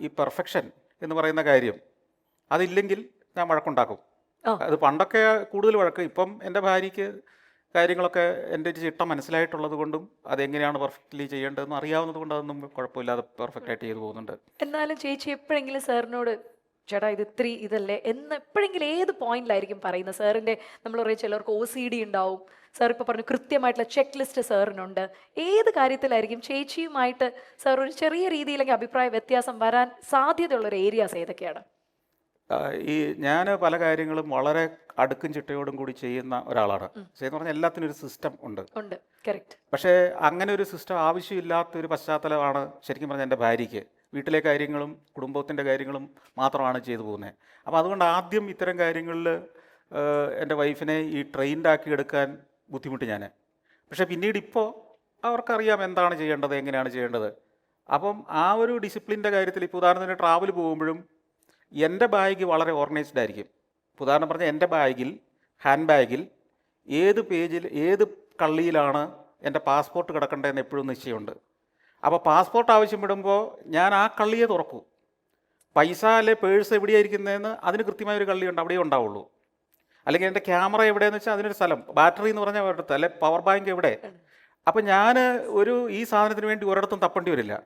ഈ പെർഫെക്ഷൻ എന്ന് പറയുന്ന കാര്യം അതില്ലെങ്കിൽ ഞാൻ വഴക്കുണ്ടാക്കും. ഓ അത് പണ്ടൊക്കെ കൂടുതൽ വഴക്ക്. ഇപ്പം എൻ്റെ ഭാര്യയ്ക്ക് കാര്യങ്ങളൊക്കെ എൻ്റെ ഒരു ചിട്ട മനസ്സിലായിട്ടുള്ളത് കൊണ്ടും അതെങ്ങനെയാണ് പെർഫെക്റ്റ്ലി ചെയ്യേണ്ടതെന്ന് അറിയാവുന്നത് കൊണ്ട് അതൊന്നും കുഴപ്പമില്ലാതെ പെർഫെക്റ്റായിട്ട് ചെയ്തു പോകുന്നുണ്ട്. എന്നാലും ചേച്ചി എപ്പോഴെങ്കിലും സാറിനോട് ചേട്ടാ ഇത് ഇത്തിരി ഇതല്ലേ എന്ന് എപ്പോഴെങ്കിലും ഏത് പോയിന്റിലായിരിക്കും പറയുന്നത്? സാറിന്റെ നമ്മൾ പറയും ചിലർക്ക് OCD ഉണ്ടാവും. സാർ ഇപ്പൊ പറഞ്ഞു കൃത്യമായിട്ടുള്ള ചെക്ക് ലിസ്റ്റ് സാറിനുണ്ട്. ഏത് കാര്യത്തിലായിരിക്കും ചേച്ചിയുമായിട്ട് സാർ ഒരു ചെറിയ രീതിയിലെങ്കിൽ അഭിപ്രായ വ്യത്യാസം വരാൻ സാധ്യതയുള്ള ഒരു ഏരിയാസ് ഏതൊക്കെയാണ്? ഈ ഞാൻ പല കാര്യങ്ങളും വളരെ അടുക്കും ചിട്ടയോടും കൂടി ചെയ്യുന്ന ഒരാളാണ്. എന്ന് പറഞ്ഞാൽ എല്ലാത്തിനും ഒരു സിസ്റ്റം ഉണ്ട്. ഉണ്ട്, കറക്റ്റ്. പക്ഷേ അങ്ങനെ ഒരു സിസ്റ്റം ആവശ്യമില്ലാത്തൊരു പശ്ചാത്തലമാണ് ശരിക്കും പറഞ്ഞാൽ എൻ്റെ ഭാര്യയ്ക്ക്. വീട്ടിലെ കാര്യങ്ങളും കുടുംബത്തിൻ്റെ കാര്യങ്ങളും മാത്രമാണ് ചെയ്തു പോകുന്നത്. അപ്പോൾ അതുകൊണ്ട് ആദ്യം ഇത്തരം കാര്യങ്ങളിൽ എൻ്റെ വൈഫിനെ ഈ ട്രെയിൻഡ് ആക്കി എടുക്കാൻ ബുദ്ധിമുട്ട് ഞാൻ. പക്ഷേ പിന്നീട് ഇപ്പോൾ അവർക്കറിയാം എന്താണ് ചെയ്യേണ്ടത്, എങ്ങനെയാണ് ചെയ്യേണ്ടത്. അപ്പം ആ ഒരു ഡിസിപ്ലിൻ്റെ കാര്യത്തിൽ ഇപ്പോൾ ഉദാഹരണത്തിന് ട്രാവൽ പോകുമ്പോഴും എൻ്റെ ബാഗ് വളരെ ഓർഗനൈസ്ഡ് ആയിരിക്കും. ഇപ്പോൾ ഉദാഹരണം പറഞ്ഞാൽ എൻ്റെ ബാഗിൽ, ഹാൻഡ് ബാഗിൽ ഏത് പേജിൽ ഏത് കള്ളിയിലാണ് എൻ്റെ പാസ്പോർട്ട് കിടക്കേണ്ടതെന്ന് എപ്പോഴും നിശ്ചയമുണ്ട്. അപ്പോൾ പാസ്പോർട്ട് ആവശ്യപ്പെടുമ്പോൾ ഞാൻ ആ കള്ളിയെ തുറക്കൂ. പൈസ അല്ലെ പേഴ്സ് എവിടെയായിരിക്കുന്നതെന്ന് അതിന് കൃത്യമായൊരു കള്ളിയുണ്ട്, അവിടെയേ ഉണ്ടാവുള്ളൂ. അല്ലെങ്കിൽ എൻ്റെ ക്യാമറ എവിടെയെന്ന് വെച്ചാൽ അതിനൊരു സ്ഥലം, ബാറ്ററി എന്ന് പറഞ്ഞാൽ ഒരിടത്ത്, അല്ലെ പവർ ബാങ്ക് എവിടെ. അപ്പം ഞാൻ ഈ സാധനത്തിന് വേണ്ടി ഒരിടത്തും തപ്പേണ്ടി വരില്ല.